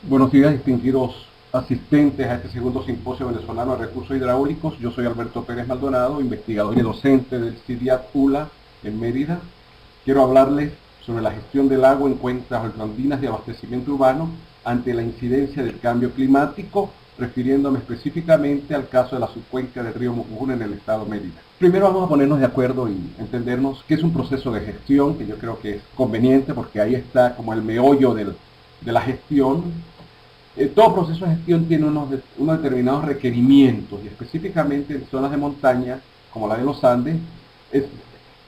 Buenos días, distinguidos asistentes a este segundo simposio venezolano de recursos hidráulicos. Yo soy Alberto Pérez Maldonado, investigador y docente del CIDIAT ULA en Mérida. Quiero hablarles sobre la gestión del agua en cuencas altoandinas de abastecimiento urbano ante la incidencia del cambio climático, refiriéndome específicamente al caso de la subcuenca del río Mucujuna en el estado Mérida. Primero vamos a ponernos de acuerdo y entendernos qué es un proceso de gestión, que yo creo que es conveniente porque ahí está como el meollo de la gestión. Todo proceso de gestión tiene unos determinados requerimientos y específicamente en zonas de montaña, como la de los Andes,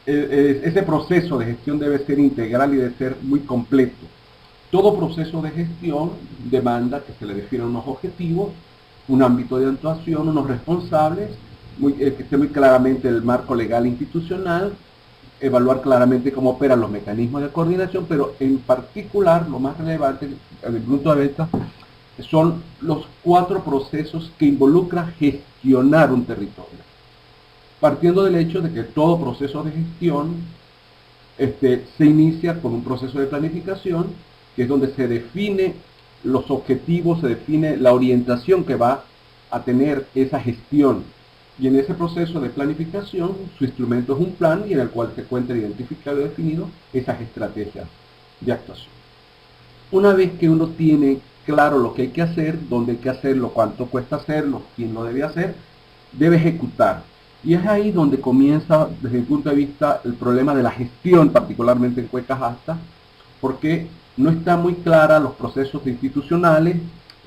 ese proceso de gestión debe ser integral y debe ser muy completo. Todo proceso de gestión demanda que se le definan unos objetivos, un ámbito de actuación, unos responsables, que esté muy claramente el marco legal e institucional, evaluar claramente cómo operan los mecanismos de coordinación, pero en particular lo más relevante desde el punto de vista son los 4 procesos que involucra gestionar un territorio. Partiendo del hecho de que todo proceso de gestión se inicia con un proceso de planificación, que es donde se define los objetivos, se define la orientación que va a tener esa gestión. Y en ese proceso de planificación, su instrumento es un plan y en el cual se encuentra identificado y definido esas estrategias de actuación. Una vez que uno tiene claro lo que hay que hacer, dónde hay que hacerlo, cuánto cuesta hacerlo, quién lo debe hacer, debe ejecutar. Y es ahí donde comienza, desde mi punto de vista, el problema de la gestión, particularmente en cuencas altas, porque no están muy claras los procesos institucionales,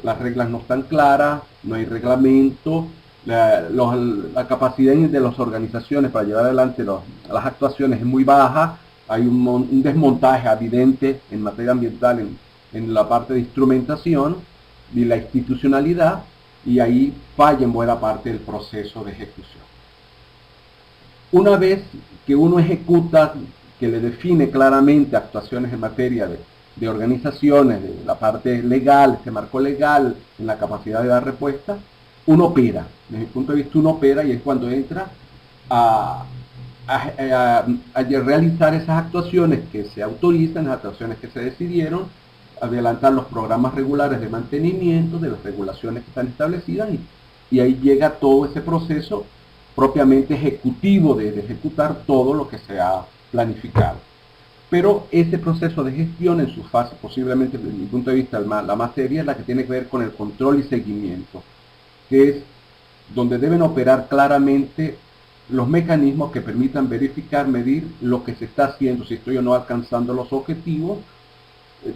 las reglas no están claras, no hay reglamento, la capacidad de las organizaciones para llevar adelante las actuaciones es muy baja, hay un desmontaje evidente en materia ambiental en la parte de instrumentación y la institucionalidad, y ahí falla en buena parte del proceso de ejecución. Una vez que uno ejecuta, que le define claramente actuaciones en materia de organizaciones, de la parte legal, este marco legal, en la capacidad de dar respuesta, uno opera. Desde mi punto de vista uno opera y es cuando entra a realizar esas actuaciones que se autorizan, las actuaciones que se decidieron, adelantar los programas regulares de mantenimiento, de las regulaciones que están establecidas, y ahí llega todo ese proceso propiamente ejecutivo de ejecutar todo lo que se ha planificado. Pero ese proceso de gestión en su fase, posiblemente desde mi punto de vista la más seria, es la que tiene que ver con el control y seguimiento, que es donde deben operar claramente los mecanismos que permitan verificar, medir lo que se está haciendo, si estoy o no alcanzando los objetivos,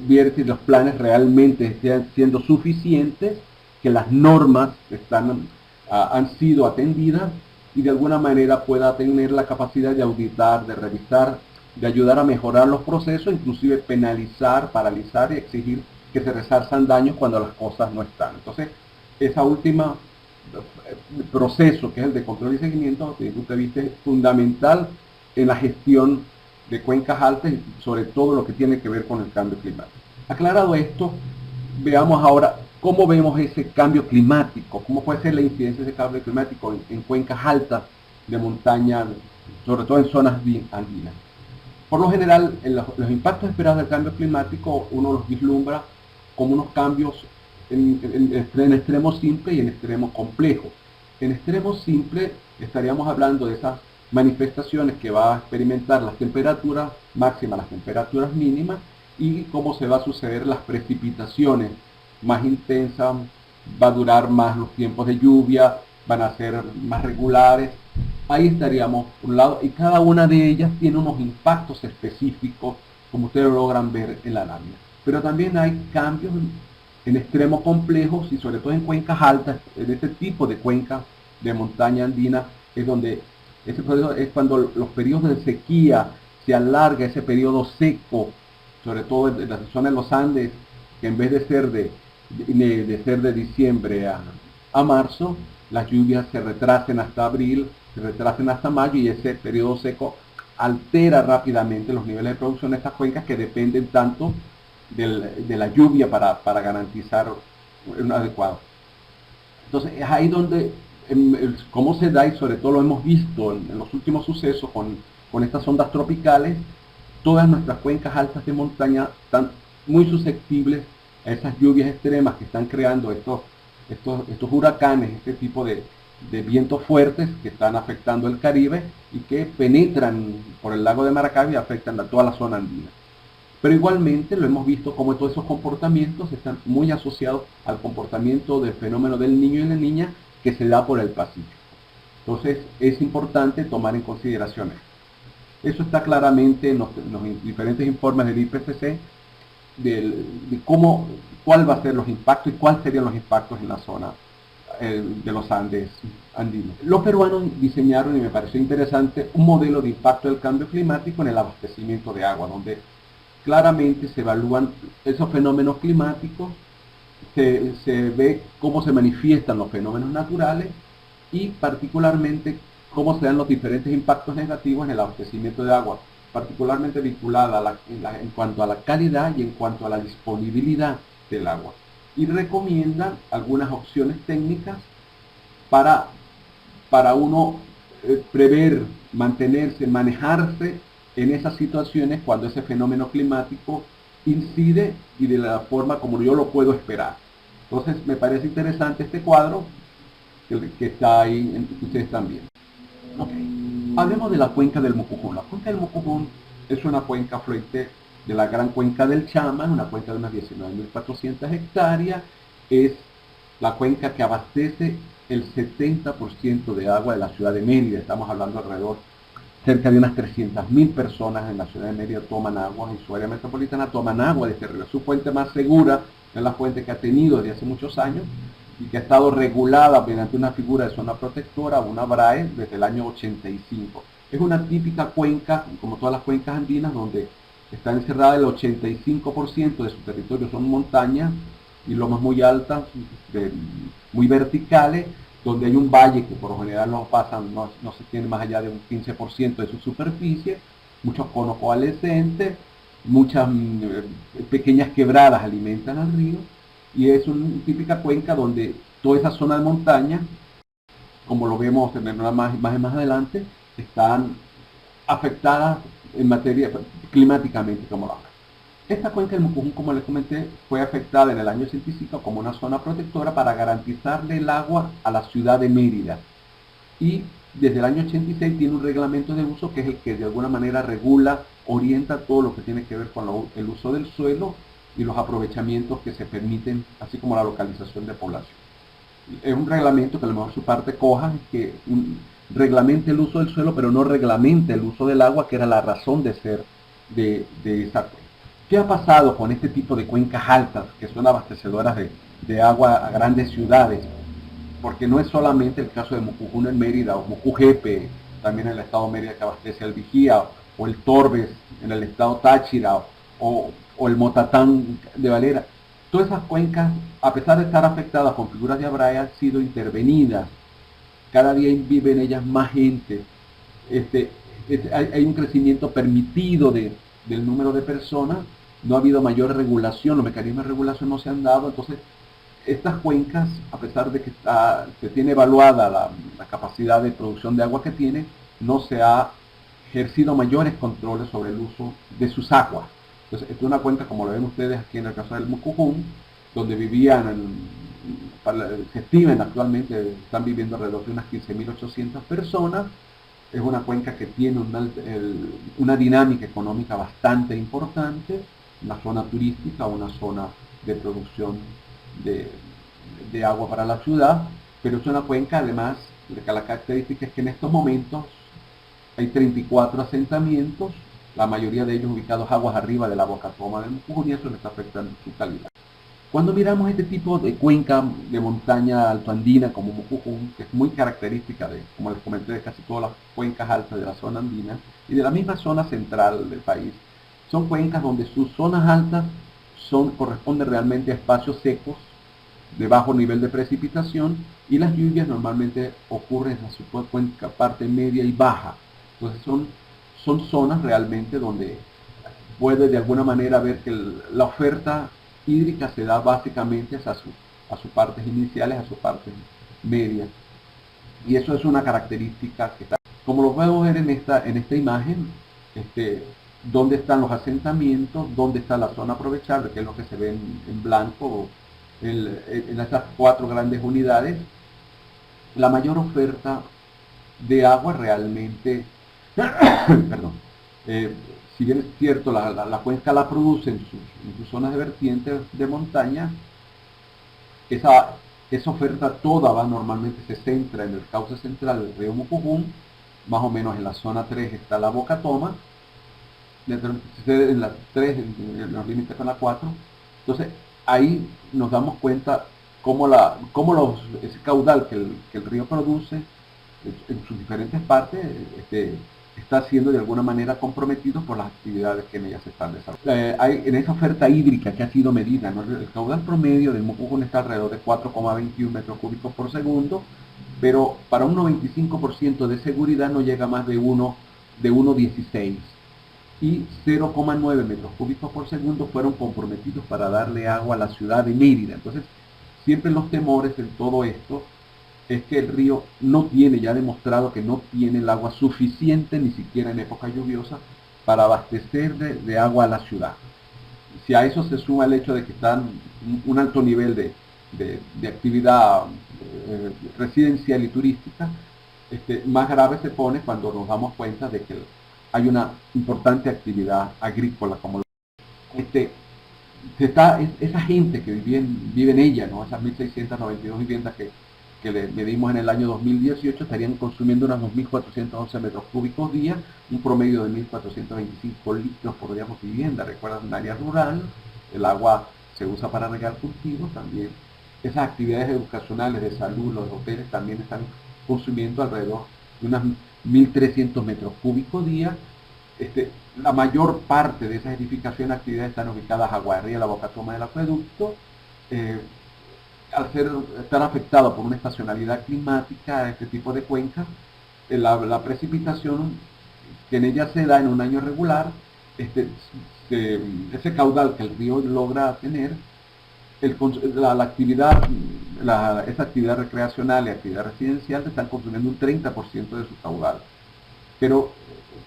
ver si los planes realmente están siendo suficientes, que las normas han sido atendidas y de alguna manera pueda tener la capacidad de auditar, de revisar, de ayudar a mejorar los procesos, inclusive penalizar, paralizar y exigir que se resarzan daños cuando las cosas no están. Entonces, esa última proceso, que es el de control y seguimiento, desde mi punto de vista es fundamental en la gestión de cuencas altas y sobre todo lo que tiene que ver con el cambio climático. Aclarado esto, veamos ahora cómo vemos ese cambio climático, cómo puede ser la incidencia de ese cambio climático en cuencas altas de montaña, sobre todo en zonas andinas. Por lo general, los impactos esperados del cambio climático uno los vislumbra como unos cambios en extremo simple y en extremo complejo. En extremo simple estaríamos hablando de esas manifestaciones que va a experimentar las temperaturas máximas, las temperaturas mínimas, y cómo se va a suceder las precipitaciones más intensas, va a durar más los tiempos de lluvia, van a ser más regulares. Ahí estaríamos por un lado, y cada una de ellas tiene unos impactos específicos, como ustedes lo logran ver en la lámina. Pero también hay cambios en extremo complejos y sobre todo en cuencas altas, en este tipo de cuencas de montaña andina, es donde ese periodo es cuando los periodos de sequía se alarga, ese periodo seco, sobre todo en la zona de los Andes, que en vez de ser de diciembre a marzo, las lluvias se retrasen hasta abril, se retrasen hasta mayo, y ese periodo seco altera rápidamente los niveles de producción de estas cuencas que dependen tanto de la lluvia para garantizar un adecuado. Entonces es ahí donde cómo se da, y sobre todo lo hemos visto en los últimos sucesos con estas ondas tropicales, todas nuestras cuencas altas de montaña están muy susceptibles a esas lluvias extremas que están creando estos huracanes, este tipo de vientos fuertes que están afectando el Caribe y que penetran por el lago de Maracaibo y afectan a toda la zona andina. Pero igualmente lo hemos visto como todos esos comportamientos están muy asociados al comportamiento del fenómeno del niño y la niña que se da por el Pacífico. Entonces es importante tomar en consideración esto. Eso está claramente en los diferentes informes del IPCC de cuál va a ser los impactos y cuáles serían los impactos en la zona de los Andes andinos. Los peruanos diseñaron, y me pareció interesante, un modelo de impacto del cambio climático en el abastecimiento de agua, donde claramente se evalúan esos fenómenos climáticos, se ve cómo se manifiestan los fenómenos naturales y particularmente cómo se dan los diferentes impactos negativos en el abastecimiento de agua, particularmente vinculada en cuanto a la calidad y en cuanto a la disponibilidad del agua. Y recomiendan algunas opciones técnicas para uno prever, mantenerse, manejarse en esas situaciones cuando ese fenómeno climático incide y de la forma como yo lo puedo esperar. Entonces me parece interesante este cuadro que está ahí, que ustedes están viendo. Okay. Hablemos de la cuenca del Mucujún. La cuenca del Mucujún es una cuenca afluente de la gran cuenca del Chama, una cuenca de unas 19.400 hectáreas. Es la cuenca que abastece el 70% de agua de la ciudad de Mérida. Estamos hablando alrededor, cerca de unas 300.000 personas en la ciudad de Mérida toman agua, en su área metropolitana toman agua de este río. Es su fuente más segura, es la fuente que ha tenido desde hace muchos años y que ha estado regulada mediante una figura de zona protectora, una BRAE, desde el año 85. Es una típica cuenca, como todas las cuencas andinas, donde está encerrada el 85% de su territorio son montañas y lomas muy altas, muy verticales, donde hay un valle que por lo general no se tiene más allá de un 15% de su superficie, muchos conos coalescentes, muchas pequeñas quebradas alimentan al río, y es una típica cuenca donde toda esa zona de montaña, como lo vemos en una imagen más adelante, están afectadas en materia climáticamente, como lo hablan. Esta cuenca del Mucujún, como les comenté, fue afectada en el año 85 como una zona protectora para garantizarle el agua a la ciudad de Mérida. Y desde el año 86 tiene un reglamento de uso que es el que de alguna manera regula, orienta todo lo que tiene que ver con el uso del suelo y los aprovechamientos que se permiten, así como la localización de población. Es un reglamento que a lo mejor su parte coja, que reglamente el uso del suelo, pero no reglamenta el uso del agua, que era la razón de ser de esa cuenca. ¿Qué ha pasado con este tipo de cuencas altas, que son abastecedoras de agua a grandes ciudades? Porque no es solamente el caso de Mucujún en Mérida, o Mucujepe, también en el estado de Mérida que abastece al Vigía, o el Torbes en el estado Táchira, o el Motatán de Valera. Todas esas cuencas, a pesar de estar afectadas con figuras de Abrae, han sido intervenidas. Cada día vive en ellas más gente. Hay un crecimiento permitido del número de personas, no ha habido mayor regulación, los mecanismos de regulación no se han dado, entonces estas cuencas, a pesar de que se tiene evaluada la capacidad de producción de agua que tiene, no se ha ejercido mayores controles sobre el uso de sus aguas. Entonces, esta es una cuenca, como lo ven ustedes aquí en el caso del Mucujún, donde se estiman actualmente, están viviendo alrededor de unas 15.800 personas. Es una cuenca que tiene una dinámica económica bastante importante, una zona turística, una zona de producción de agua para la ciudad, pero es una cuenca además, la característica es que en estos momentos hay 34 asentamientos, la mayoría de ellos ubicados aguas arriba de la boca toma del Mucujún, y eso le está afectando su calidad. Cuando miramos este tipo de cuenca de montaña altoandina como Mucujún, que es muy característica como les comenté, de casi todas las cuencas altas de la zona andina y de la misma zona central del país, son cuencas donde sus zonas altas corresponden realmente a espacios secos de bajo nivel de precipitación, y las lluvias normalmente ocurren en su cuenca parte media y baja. Entonces son zonas realmente donde puede de alguna manera ver que la oferta hídrica se da básicamente a sus partes iniciales, a sus partes medias. Y eso es una característica que está, como lo podemos ver en esta imagen, dónde están los asentamientos, dónde está la zona aprovechable, que es lo que se ve en blanco en estas 4 grandes unidades. La mayor oferta de agua realmente, perdón, eh, si bien es cierto, la cuenca la produce en sus zonas de vertientes de montaña, esa, esa oferta toda va normalmente se centra en el cauce central del río Mucujún, más o menos en la zona 3 está la Boca Toma, en la 3, en los límites con la 4. Entonces, ahí nos damos cuenta cómo ese caudal que el río produce en sus diferentes partes está siendo de alguna manera comprometido por las actividades que en ellas se están desarrollando. En esa oferta hídrica que ha sido medida, ¿no? El caudal promedio del Mucujún está alrededor de 4,21 metros cúbicos por segundo, pero para un 95% de seguridad no llega más de 1,16 y 0,9 metros cúbicos por segundo fueron comprometidos para darle agua a la ciudad de Mérida. Entonces, siempre los temores en todo esto es que el río no tiene, ya demostrado que no tiene el agua suficiente, ni siquiera en época lluviosa, para abastecer de agua a la ciudad. Si a eso se suma el hecho de que están un alto nivel de actividad residencial y turística, más grave se pone cuando nos damos cuenta de que hay una importante actividad agrícola como esa gente que vive en ella, ¿no? Esas 1.692 viviendas que le medimos en el año 2018 estarían consumiendo unos 2.411 metros cúbicos día, un promedio de 1.425 litros por día por vivienda. Recuerdan, en área rural, el agua se usa para regar cultivos también. Esas actividades educacionales de salud, los hoteles también están consumiendo alrededor de unos 1.300 metros cúbicos día. La mayor parte de esas edificaciones, actividades están ubicadas a Guarría, la Boca Toma del acueducto. Al estar afectado por una estacionalidad climática, este tipo de cuencas, la precipitación que en ella se da en un año regular, ese caudal que el río logra tener, esa actividad recreacional y actividad residencial están consumiendo un 30% de su caudal. Pero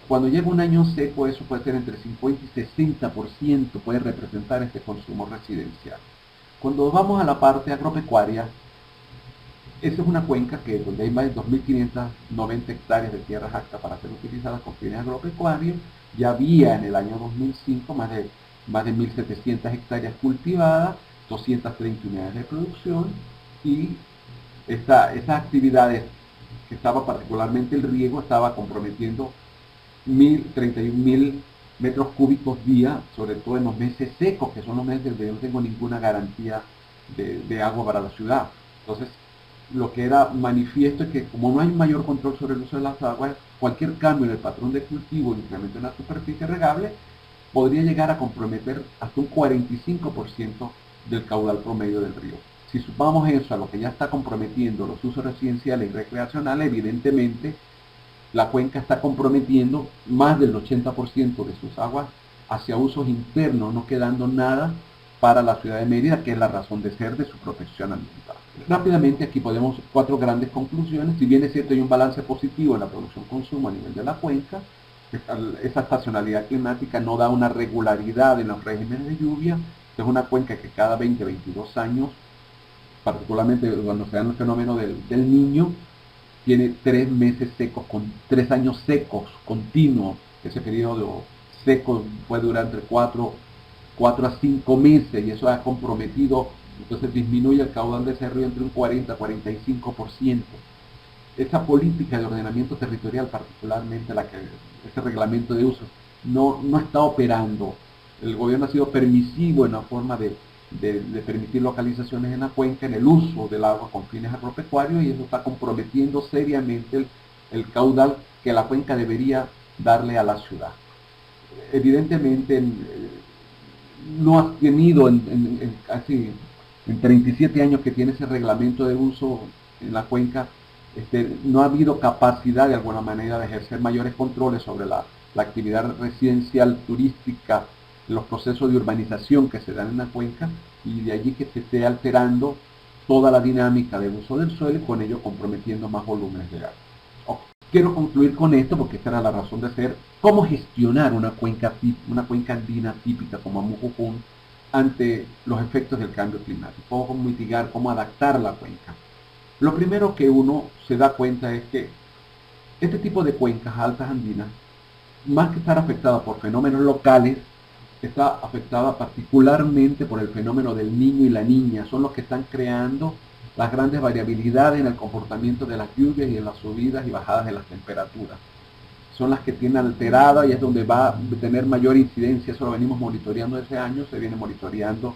cuando llega un año seco, eso puede ser entre 50 y 60%, puede representar este consumo residencial. Cuando vamos a la parte agropecuaria, esa es una cuenca donde hay más de 2.590 hectáreas de tierras aptas para ser utilizadas con fines agropecuarios. Ya había en el año 2005 más de 1.700 hectáreas cultivadas, 230 unidades de producción, y esas actividades que estaba particularmente el riego, estaba comprometiendo 31.000 metros cúbicos día, sobre todo en los meses secos, que son los meses donde yo no tengo ninguna garantía de agua para la ciudad. Entonces, lo que era manifiesto es que como no hay mayor control sobre el uso de las aguas, cualquier cambio en el patrón de cultivo, el incremento en la superficie regable, podría llegar a comprometer hasta un 45% del caudal promedio del río. Si sumamos eso a lo que ya está comprometiendo los usos residenciales y recreacionales, evidentemente la cuenca está comprometiendo más del 80% de sus aguas hacia usos internos, no quedando nada para la ciudad de Mérida, que es la razón de ser de su protección ambiental. Rápidamente aquí podemos 4 grandes conclusiones. Si bien es cierto hay un balance positivo en la producción-consumo a nivel de la cuenca, esa estacionalidad climática no da una regularidad en los regímenes de lluvia. Es una cuenca que cada 20-22 años, particularmente cuando se da el fenómeno del Niño, tiene 3 meses secos, con 3 años secos continuos. Ese periodo seco puede durar entre 4 a 5 meses y eso ha comprometido, entonces disminuye el caudal de ese río entre un 40-45%. Esa política de ordenamiento territorial, particularmente ese reglamento de uso, no está operando. El gobierno ha sido permisivo en la forma de permitir localizaciones en la cuenca, en el uso del agua con fines agropecuarios, y eso está comprometiendo seriamente el caudal que la cuenca debería darle a la ciudad. Evidentemente, no ha tenido casi en 37 años que tiene ese reglamento de uso en la cuenca, no ha habido capacidad de alguna manera de ejercer mayores controles sobre la actividad residencial, turística, los procesos de urbanización que se dan en la cuenca, y de allí que se esté alterando toda la dinámica de uso del suelo y con ello comprometiendo más volúmenes de agua. Okay. quiero concluir con esto porque esta era la razón de ser, cómo gestionar una cuenca andina típica como Amucucún ante los efectos del cambio climático, cómo mitigar, cómo adaptar la cuenca. Lo primero que uno se da cuenta es que este tipo de cuencas altas andinas, más que estar afectada por fenómenos locales, está afectada particularmente por el fenómeno del niño y la niña. Son los que están creando las grandes variabilidades en el comportamiento de las lluvias y en las subidas y bajadas de las temperaturas. Son las que tienen alterada y es donde va a tener mayor incidencia. Eso lo venimos monitoreando desde años, se viene monitoreando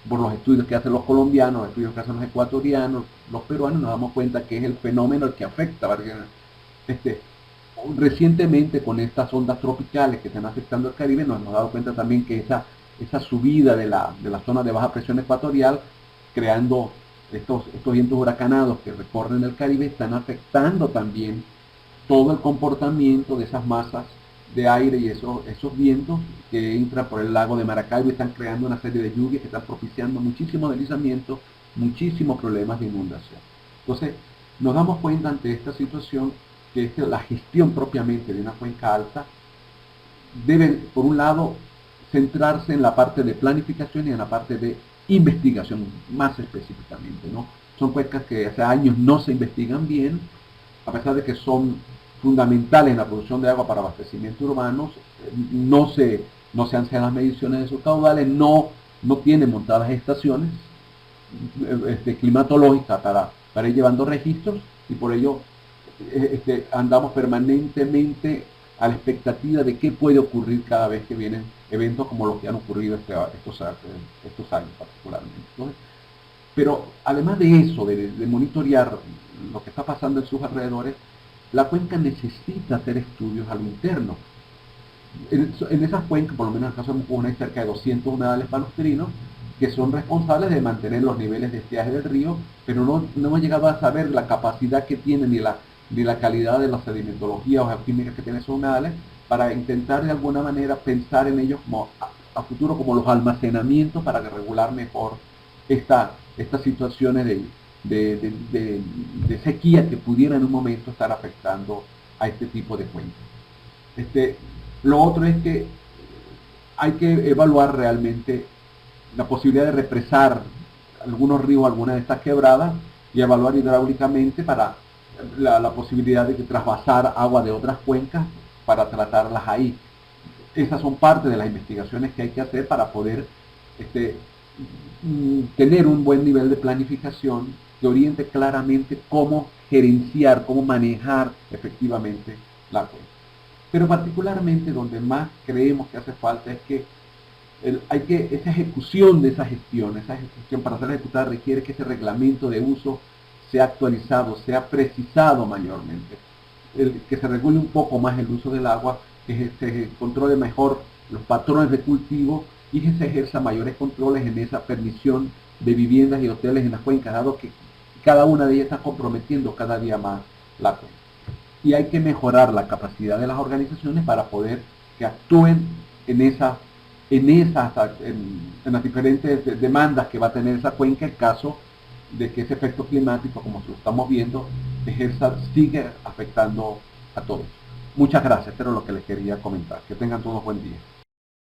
por los estudios que hacen los colombianos, los estudios que hacen los ecuatorianos, los peruanos, nos damos cuenta que es el fenómeno el que afecta. Este, Recientemente con estas ondas tropicales que están afectando el Caribe, nos hemos dado cuenta también que esa subida de la zona de baja presión ecuatorial, creando estos vientos huracanados que recorren el Caribe, están afectando también todo el comportamiento de esas masas de aire y esos vientos que entran por el lago de Maracaibo y están creando una serie de lluvias que están propiciando muchísimos deslizamientos, muchísimos problemas de inundación. Entonces, nos damos cuenta ante esta situación que es la gestión propiamente de una cuenca alta debe, por un lado, centrarse en la parte de planificación y en la parte de investigación, más específicamente, ¿no? Son cuencas que hace años no se investigan bien, a pesar de que son fundamentales en la producción de agua para abastecimiento urbanos, no se hacen las mediciones de sus caudales, no tienen montadas estaciones climatológicas para ir llevando registros y por ello andamos permanentemente a la expectativa de qué puede ocurrir cada vez que vienen eventos como los que han ocurrido estos años particularmente. Entonces, pero además de eso, de monitorear lo que está pasando en sus alrededores, la cuenca necesita hacer estudios a lo interno. En esas cuencas, por lo menos en el caso de Mucuna, hay cerca de 200 humedales palustrinos que son responsables de mantener los niveles de estiaje del río, pero no hemos llegado a saber la capacidad que tienen ni la calidad de la sedimentología o geoquímica que tienen esos humedales para intentar de alguna manera pensar en ellos como a futuro como los almacenamientos para regular mejor estas situaciones de sequía que pudieran en un momento estar afectando a este tipo de cuencas. Lo otro es que hay que evaluar realmente la posibilidad de represar algunos ríos, algunas de estas quebradas y evaluar hidráulicamente para la posibilidad de trasvasar agua de otras cuencas para tratarlas ahí. Esas son parte de las investigaciones que hay que hacer para poder tener un buen nivel de planificación que oriente claramente cómo gerenciar, cómo manejar efectivamente la cuenca. Pero particularmente donde más creemos que hace falta es que esa ejecución de esa gestión para ser ejecutada requiere que ese reglamento de uso sea actualizado, sea precisado mayormente, que se regule un poco más el uso del agua, que se controle mejor los patrones de cultivo y que se ejerza mayores controles en esa permisión de viviendas y hoteles en las cuencas, dado que cada una de ellas está comprometiendo cada día más la cuenca. Y hay que mejorar la capacidad de las organizaciones para poder que actúen en las diferentes demandas que va a tener esa cuenca en caso de que ese efecto climático, como lo estamos viendo, sigue afectando a todos. Muchas gracias, pero lo que les quería comentar. Que tengan todos buen día.